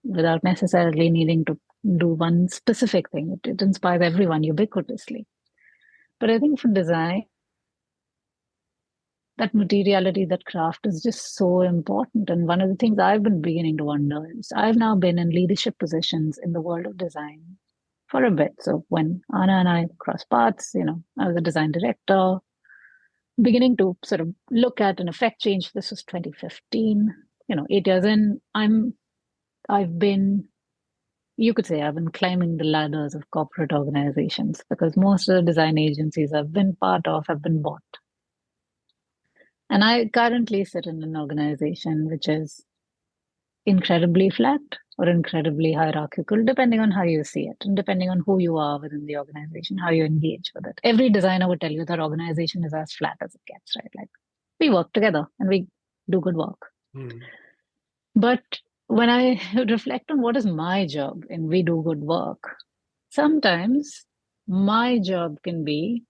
without necessarily needing to do one specific thing. It inspires everyone ubiquitously. But I think for design, that materiality, that craft is just so important. And one of the things I've been beginning to wonder is I've now been in leadership positions in the world of design for a bit. So when Anna and I crossed paths, I was a design director, beginning to sort of look at and affect change. This was 2015, 8 years in. You could say I've been climbing the ladders of corporate organizations, because most of the design agencies I've been part of have been bought. And I currently sit in an organization which is incredibly flat or incredibly hierarchical, depending on how you see it and depending on who you are within the organization, how you engage with it. Every designer would tell you that organization is as flat as it gets, right? Like, we work together and we do good work. But when I reflect on what is my job and we do good work, sometimes my job can be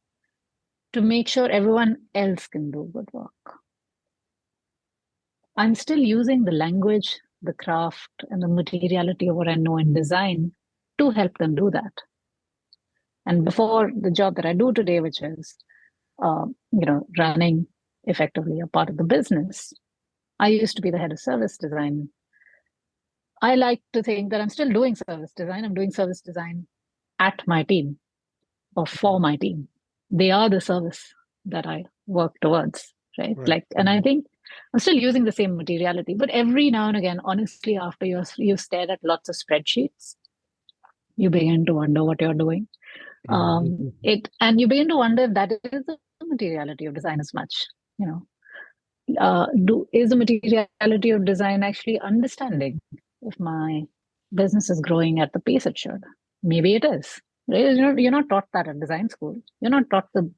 to make sure everyone else can do good work. I'm still using the language, the craft, and the materiality of what I know in design to help them do that. And before the job that I do today, which is, running effectively a part of the business, I used to be the head of service design. I like to think that I'm still doing service design. I'm doing service design at my team or for my team. They are the service that I work towards, right? And I think I'm still using the same materiality, but every now and again, honestly, after you've stared at lots of spreadsheets, you begin to wonder what you're doing. And you begin to wonder if that is the materiality of design as much, is the materiality of design actually understanding if my business is growing at the pace it should? Maybe it is. Right? You're not taught that at design school. You're not taught the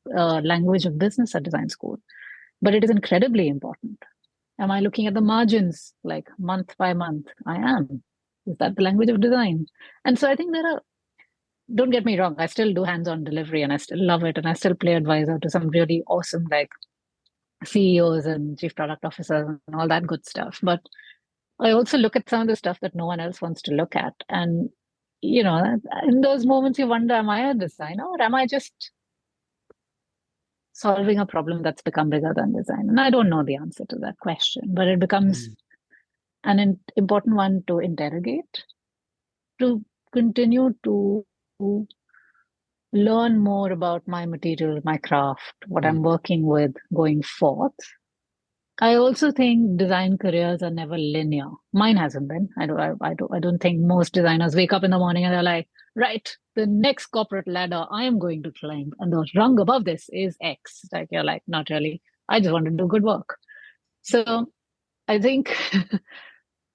language of business at design school, but it is incredibly important. Am I looking at the margins like month by month? I am. Is that the language of design? And so I think don't get me wrong, I still do hands-on delivery and I still love it. And I still play advisor to some really awesome CEOs and chief product officers and all that good stuff. But I also look at some of the stuff that no one else wants to look at. And, in those moments you wonder, am I a designer or am I just solving a problem that's become bigger than design? And I don't know the answer to that question, but it becomes an important one to interrogate, to continue to learn more about my material, my craft, what I'm working with going forth. I also think design careers are never linear. Mine hasn't been. I don't think most designers wake up in the morning and they're like, right, the next corporate ladder I am going to climb, and the rung above this is X. Like, you're like, not really. I just want to do good work. So I think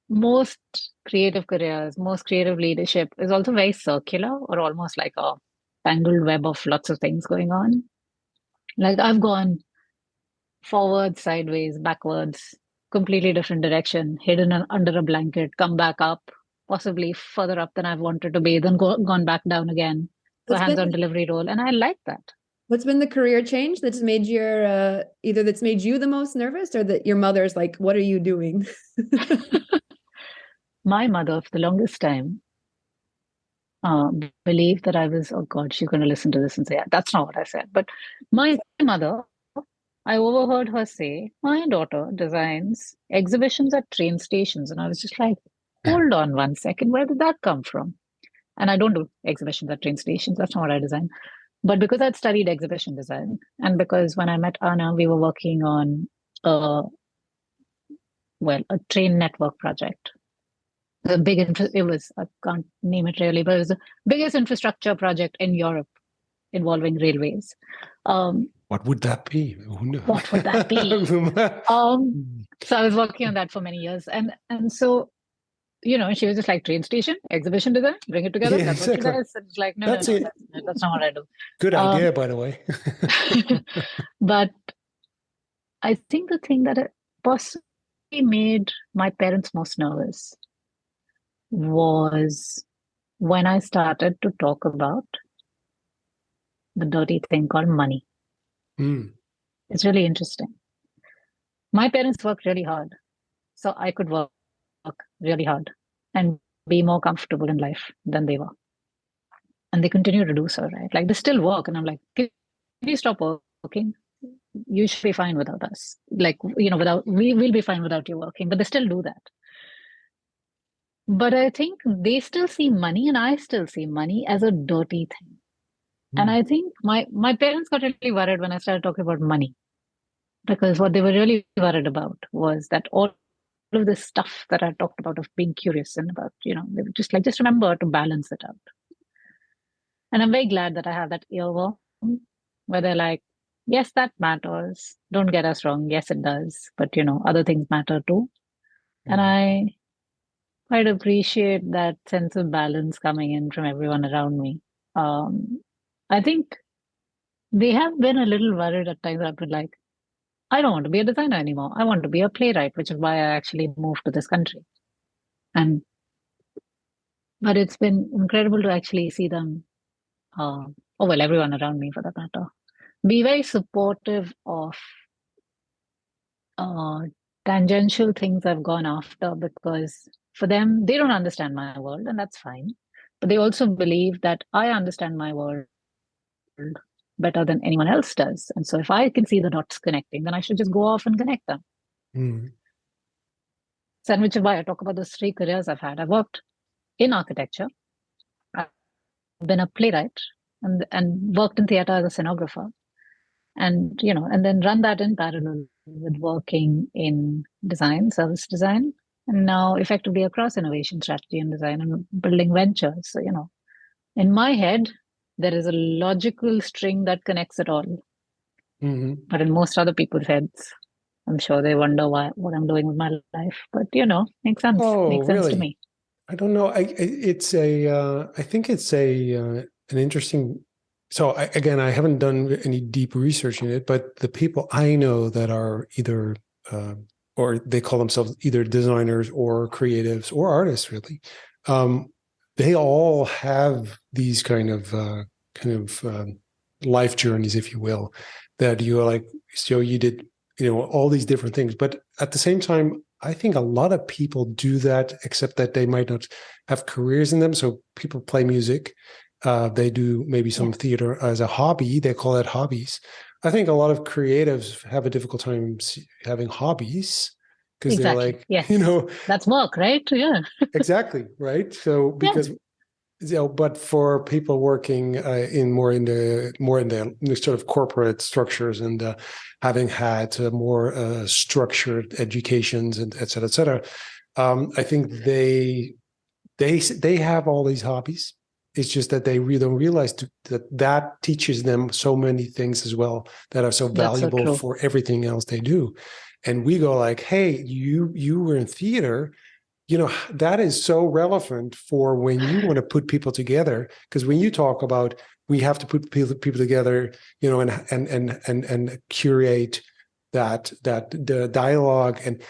most creative careers, most creative leadership is also very circular, or almost like a tangled web of lots of things going on. Like, I've gone forward, sideways, backwards, completely different direction, hidden under a blanket, come back up, possibly further up than I've wanted to be, then gone back down again. So hands-on delivery role. And I like that. What's been the career change that's made either that's made you the most nervous, or that your mother's like, what are you doing? My mother, for the longest time, believed that I was, oh God, she's going to listen to this and say, yeah, that's not what I said. But my mother, I overheard her say, my daughter designs exhibitions at train stations. And I was just like, hold on 1 second, where did that come from? And I don't do exhibitions at train stations. That's not what I design. But because I'd studied exhibition design, and because when I met Anna, we were working on a train network project. I can't name it really, but it was the biggest infrastructure project in Europe involving railways. What would that be? What would that be? So I was working on that for many years. And so, she was just like, train station, exhibition design, bring it together. Yeah, that's exactly. what she does. It's like, no, that's not what I do. Good idea, by the way. But I think the thing that possibly made my parents most nervous was when I started to talk about the dirty thing called money. It's really interesting. My parents worked really hard, so I could work really hard and be more comfortable in life than they were. And they continue to do so, right? Like, they still work. And I'm like, can you stop working? you should be fine without us. Like, we will be fine without you working, but they still do that. But I think they still see money, and I still see money as a dirty thing. And I think my parents got really worried when I started talking about money, because what they were really worried about was that all of this stuff that I talked about of being curious and about, they were just like, just remember to balance it out. And I'm very glad that I have that earworm where they're like, yes, that matters. Don't get us wrong. Yes, it does. But, other things matter too. And I quite appreciate that sense of balance coming in from everyone around me. I think they have been a little worried at times. I've been like, I don't want to be a designer anymore. I want to be a playwright, which is why I actually moved to this country. But it's been incredible to actually see them, everyone around me for that matter, be very supportive of tangential things I've gone after, because for them, they don't understand my world, and that's fine. But they also believe that I understand my world better than anyone else does. And so if I can see the dots connecting, then I should just go off and connect them. So, and which is why I talk about those 3 careers I've had. I've worked in architecture, I've been a playwright, and worked in theater as a scenographer. And, and then run that in parallel with working in design, service design, and now effectively across innovation, strategy, and design, and building ventures. So, in my head, there is a logical string that connects it all. But in most other people's heads, I'm sure they wonder what I'm doing with my life. But, makes sense. Oh, makes sense really? to me. I don't know. I think it's an interesting. So again, I haven't done any deep research in it, but the people I know that are either, or they call themselves either designers or creatives or artists, really, they all have these kind of life journeys, if you will, that you're like, so you did, all these different things, but at the same time, I think a lot of people do that, except that they might not have careers in them. So people play music. They do maybe some theater as a hobby. They call it hobbies. I think a lot of creatives have a difficult time having hobbies because they're like, that's work, right? Yeah. Exactly. Right. So because, but for people working more in the sort of corporate structures and having had more structured educations and et cetera, I think they have all these hobbies. It's just that they really don't realize that teaches them so many things as well that are so valuable for everything else they do. And we go like, hey, you were in theater. That is so relevant for when you want to put people together, because when you talk about we have to put people together, and curate the dialogue, and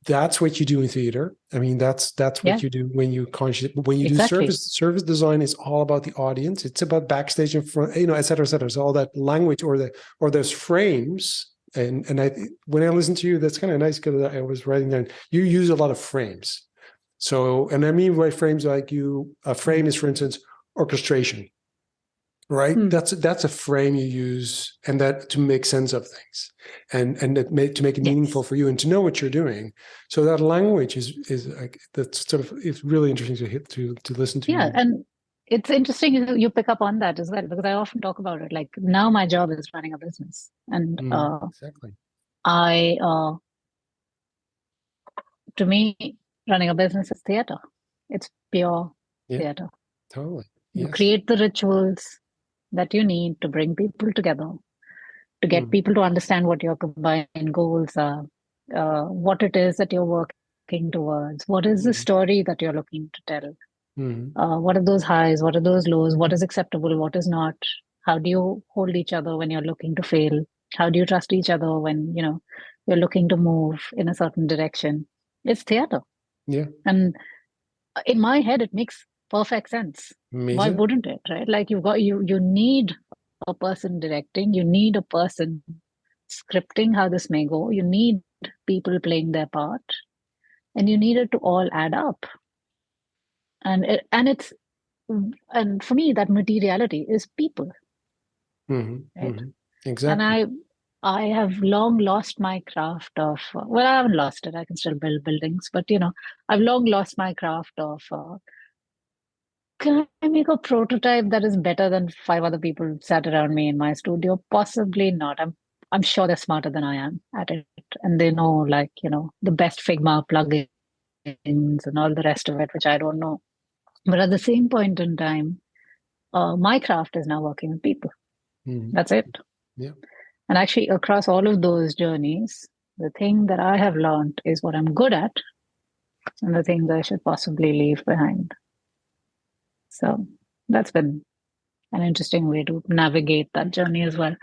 that's what you do in theater. I mean, that's what you do when you do service design. Is all about the audience. It's about backstage and front, et cetera, et cetera. So all that language or those frames. And when I listen to you, that's kind of nice because I was writing down. You use a lot of frames. So, and I mean by frames, like a frame is, for instance, orchestration, right? That's a frame you use, and that to make sense of things, and to make it meaningful for you and to know what you're doing. So that language is like, that's sort of, it's really interesting to listen to. Yeah, and it's interesting you pick up on that as well, because I often talk about it. Like, now my job is running a business, and to me, running a business is theater. It's pure theater. Totally. You create the rituals that you need to bring people together, to get people to understand what your combined goals are, what it is that you're working towards, what is the story that you're looking to tell, what are those highs, what are those lows, what is acceptable, what is not, how do you hold each other when you're looking to fail, how do you trust each other when you're looking to move in a certain direction. It's theater. And in my head, it makes perfect sense. Why wouldn't it, right? Like, you need a person directing, you need a person scripting how this may go, you need people playing their part, and you need it to all add up. And for me, that materiality is people. Right? Exactly. And I have long lost my craft of, well, I haven't lost it. I can still build buildings, but I've long lost my craft of, can I make a prototype that is better than five other people sat around me in my studio? Possibly not. I'm sure they're smarter than I am at it. And they know, like, the best Figma plugins and all the rest of it, which I don't know. But at the same point in time, my craft is now working with people. That's it. Yeah. And actually, across all of those journeys, the thing that I have learned is what I'm good at and the thing that I should possibly leave behind. So that's been an interesting way to navigate that journey as well.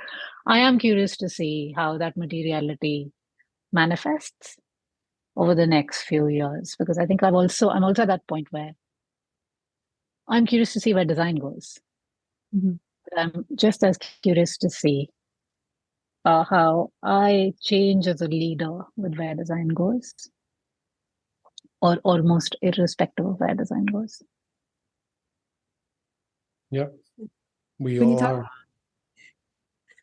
I am curious to see how that materiality manifests over the next few years, because I think I'm also at that point where I'm curious to see where design goes. Mm-hmm. But I'm just as curious to see how I change as a leader with where design goes, or almost irrespective of where design goes. Yep. We all are.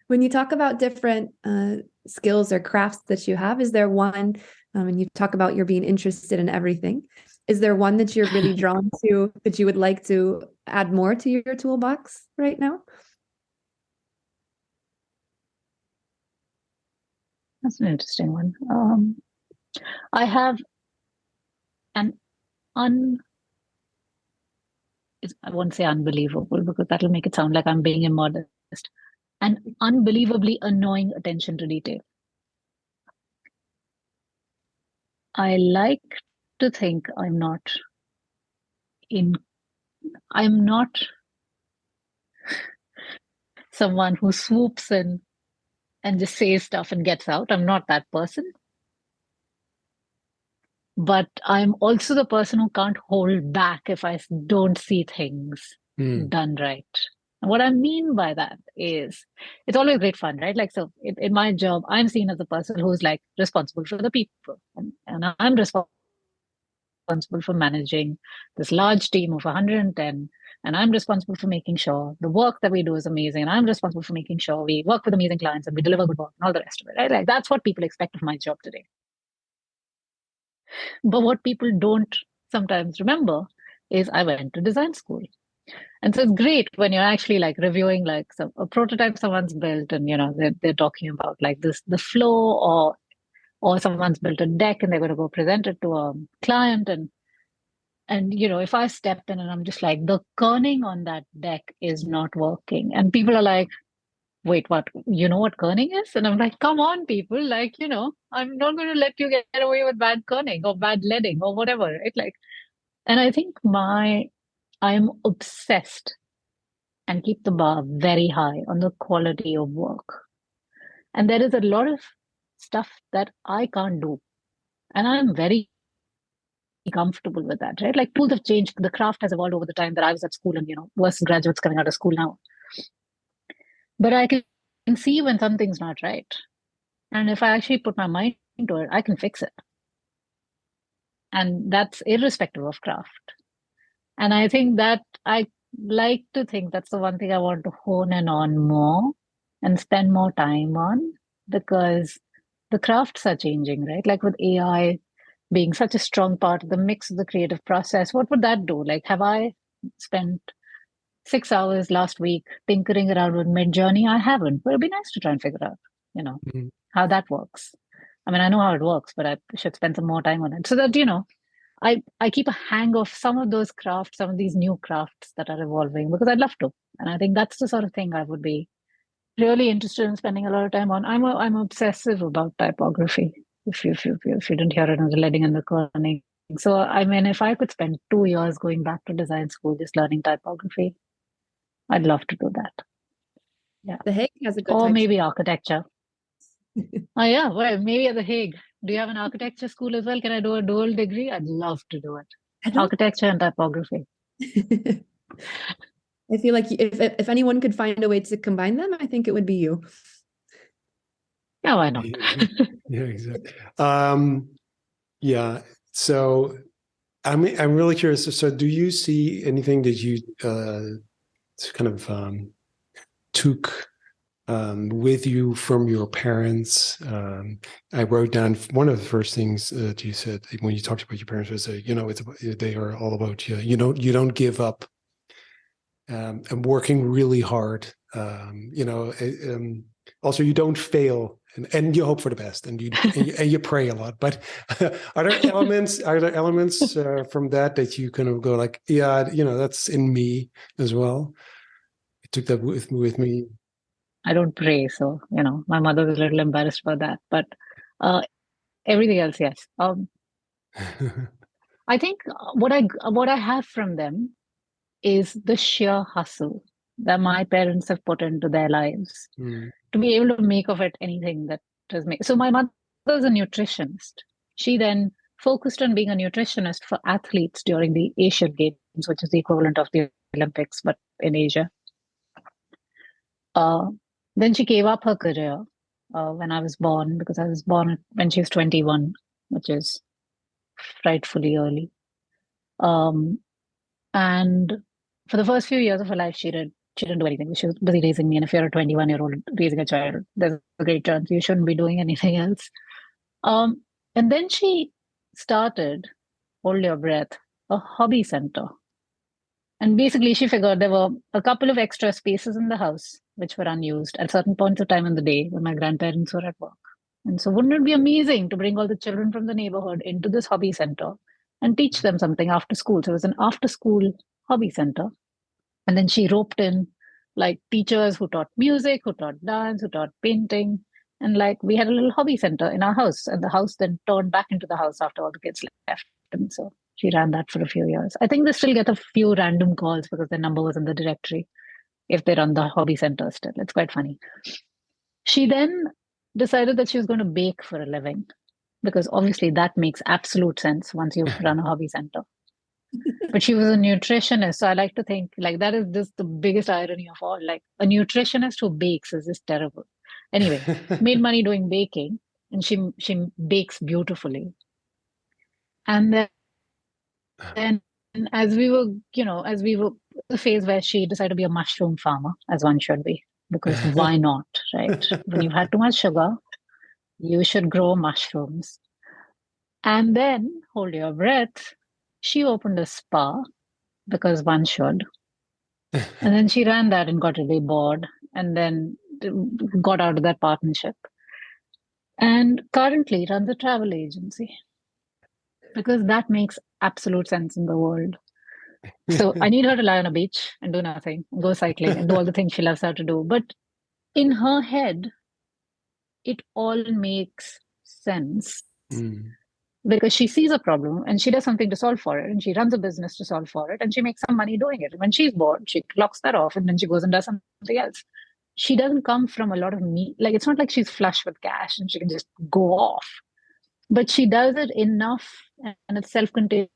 When you talk about different skills or crafts that you have, is there one, and you talk about you're being interested in everything, is there one that you're really drawn to that you would like to add more to your toolbox right now? That's an interesting one. I have an I won't say unbelievable, because that'll make it sound like I'm being immodest, an unbelievably annoying attention to detail. I like to think I'm not someone who swoops in and just says stuff and gets out. I'm not that person. But I'm also the person who can't hold back if I don't see things done right. And what I mean by that is, it's always great fun, right? Like, so in my job, I'm seen as a person who's like responsible for the people. And I'm responsible for managing this large team of 110. And I'm responsible for making sure the work that we do is amazing. And I'm responsible for making sure we work with amazing clients and we deliver good work and all the rest of it, right? Like, that's what people expect of my job today. But what people don't sometimes remember is I went to design school. And so it's great when you're actually like reviewing like a prototype someone's built, and they're talking about like the flow, or someone's built a deck and they're going to go present it to a client, and if I step in and I'm just like, the kerning on that deck is not working, and people are like, wait, what? You know what kerning is? And I'm like, come on, people, like, I'm not going to let you get away with bad kerning or bad leading or whatever, right? Like, and I think I'm obsessed and keep the bar very high on the quality of work. And there is a lot of stuff that I can't do. And I'm very comfortable with that, right? Like, tools have changed. The craft has evolved over the time that I was at school, and, versus graduates coming out of school now. But I can see when something's not right. And if I actually put my mind into it, I can fix it. And that's irrespective of craft. And I think that I like to think that's the one thing I want to hone in on more and spend more time on, because the crafts are changing, right? Like with AI being such a strong part of the mix of the creative process, what would that do? Like, have I spent 6 hours last week tinkering around with Midjourney? I haven't, but it'd be nice to try and figure out, how that works. I mean, I know how it works, but I should spend some more time on it so that, I keep a hang of some of those crafts, some of these new crafts that are evolving, because I'd love to. And I think that's the sort of thing I would be really interested in spending a lot of time on. I'm obsessive about typography. If you didn't hear it in the leading and the kerning. So, I mean, if I could spend 2 years going back to design school just learning typography, I'd love to do that. Yeah. The Hague has a good Or maybe architecture. Oh yeah, well, maybe at the Hague. Do you have an architecture school as well? Can I do a dual degree? I'd love to do it. Architecture and typography. I feel like if anyone could find a way to combine them, I think it would be you. Yeah, why not? Yeah, exactly. Yeah. So I'm really curious. So do you see anything that you kind of took with you from your parents. I wrote down one of the first things that you said when you talked about your parents was, they are all about you. You don't give up, and working really hard. Also, you don't fail, and you hope for the best, and you pray a lot. But are there elements from that you kind of go like, yeah, that's in me as well? I took that with me. I don't pray, so my mother was a little embarrassed about that. But everything else, yes. I think what I have from them is the sheer hustle that my parents have put into their lives to be able to make of it anything that has made. So my mother is a nutritionist. She then focused on being a nutritionist for athletes during the Asian Games, which is the equivalent of the Olympics, but in Asia. Then she gave up her career when I was born, because I was born when she was 21, which is frightfully early. And for the first few years of her life, she didn't do anything. She was busy raising me. And if you're a 21-year-old raising a child, there's a great chance you shouldn't be doing anything else. And then she started, hold your breath, a hobby center. And basically, she figured there were a couple of extra spaces in the house which were unused at certain points of time in the day when my grandparents were at work. And so, wouldn't it be amazing to bring all the children from the neighborhood into this hobby center and teach them something after school? So, it was an after school hobby center. And then she roped in like teachers who taught music, who taught dance, who taught painting. And like we had a little hobby center in our house, and the house then turned back into the house after all the kids left. And so she ran that for a few years. I think they still get a few random calls because their number was in the directory if they run the hobby center still. It's quite funny. She then decided that she was going to bake for a living, because obviously that makes absolute sense once you run a hobby center. But she was a nutritionist. So I like to think like that is just the biggest irony of all. Like a nutritionist who bakes is just terrible. Anyway, made money doing baking, and she bakes beautifully. And then as we were the phase where she decided to be a mushroom farmer, as one should be, because why not, right? When you've had too much sugar, you should grow mushrooms. And then, hold your breath, she opened a spa, because one should. And then she ran that and got really bored, and then got out of that partnership. And currently runs a travel agency, because that makes absolute sense in the world. So I need her to lie on a beach and do nothing, go cycling and do all the things she loves how to do. But in her head, it all makes sense. Because she sees a problem and she does something to solve for it, and she runs a business to solve for it, and she makes some money doing it. When she's bored, she locks that off and then she goes and does something else. She doesn't come from a lot of need. Like, it's not like she's flush with cash and she can just go off, but she does it enough and it's self-contained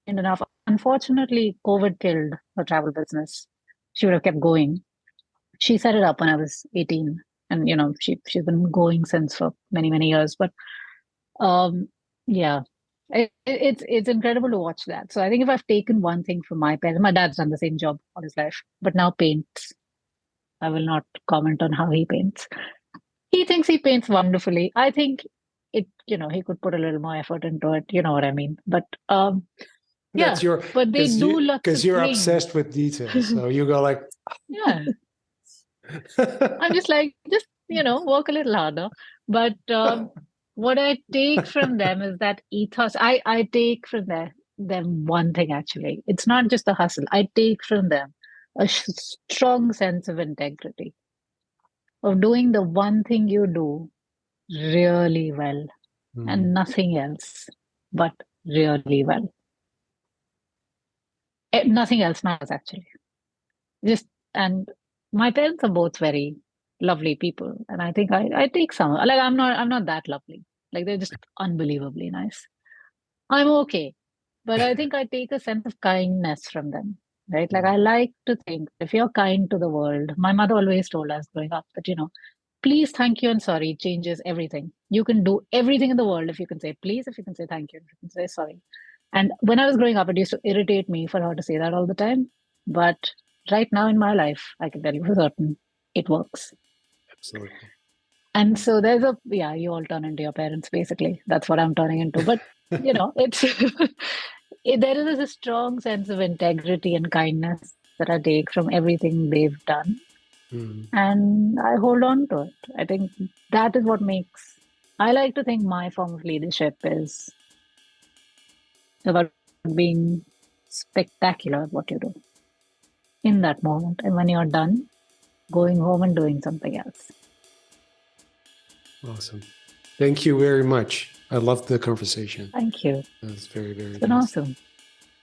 enough. Unfortunately, COVID killed her travel business. She would have kept going. She set it up when I was 18, and she's been going since for many, many years. But yeah, it's incredible to watch that. So I think if I've taken one thing from my parents, my dad's done the same job all his life, but now paints. I will not comment on how he paints. He thinks he paints wonderfully. I think he could put a little more effort into it. You know what I mean? But that's but they do lots because you're obsessed with details. So you go like, yeah. I'm just like, work a little harder. But what I take from them is that ethos. I take from them one thing, actually. It's not just the hustle. I take from them a strong sense of integrity, of doing the one thing you do really well and nothing else, but really well. Nothing else matters, actually. And my parents are both very lovely people, and I think I take some. Like, I'm not that lovely. Like, they're just unbelievably nice. I'm okay, but I think I take a sense of kindness from them, right? Like, I like to think if you're kind to the world. My mother always told us growing up that please, thank you, and sorry changes everything. You can do everything in the world if you can say please, if you can say thank you, if you can say sorry. And when I was growing up, it used to irritate me for her to say that all the time. But right now in my life, I can tell you for certain, it works. Absolutely. And so you all turn into your parents, basically. That's what I'm turning into. But, it's, there is a strong sense of integrity and kindness that I take from everything they've done. And I hold on to it. I think that is what I like to think my form of leadership is about being spectacular at what you do in that moment. And when you're done, going home and doing something else. Awesome. Thank you very much. I loved the conversation. Thank you. That was very, very It's been nice. awesome.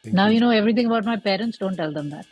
Thank Now you. you know everything about my parents. Don't tell them that.